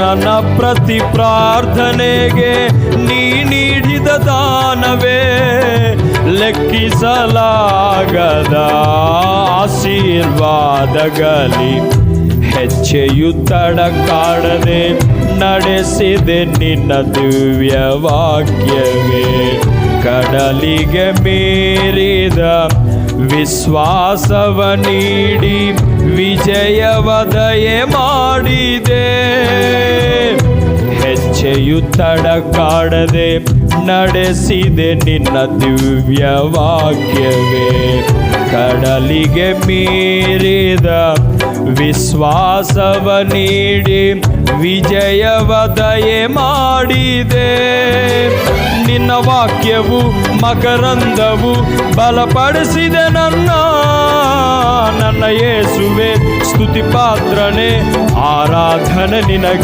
ನನ್ನ ಪ್ರತಿ ಪ್ರಾರ್ಥನೆಗೆ ನೀ ನೀಡಿದ ದಾನವೇ ಲೆಕ್ಕಿಸಲಾಗದ ಆಶೀರ್ವಾದಗಲಿ ಹೆಜ್ಜೆಯು ತಡಕಾಡದೆ ನಡೆಸಿದೆ ನಿನ್ನ ದಿವ್ಯ ವಾಕ್ಯವೇ. ಕಡಲಿಗೆ ಮೀರಿದ ವಿಶ್ವಾಸವ ನೀಡಿ ವಿಜಯವ ದಯೆ ಮಾಡಿದೆ. ಹೆಜ್ಜೆಯು ತಡಕಾಡದೆ ನಡೆಸಿದೆ ನಿನ್ನ ದಿವ್ಯ ವಾಕ್ಯವೇ. ಕಡಲಿಗೆ ಮೀರಿದ ವಿಶ್ವಾಸವ ನೀಡಿ ವಿಜಯವ ದಯೆ ಮಾಡಿದೆ. ನಿನ್ನ ವಾಕ್ಯವು ಮಕರಂದವು ಬಲಪಡಿಸಿದೆ ನನ್ನ ಯೇಸುವೆ. ಸ್ತುತಿ ಪಾತ್ರನೇ ಆರಾಧನೆ ನಿನಗೆ.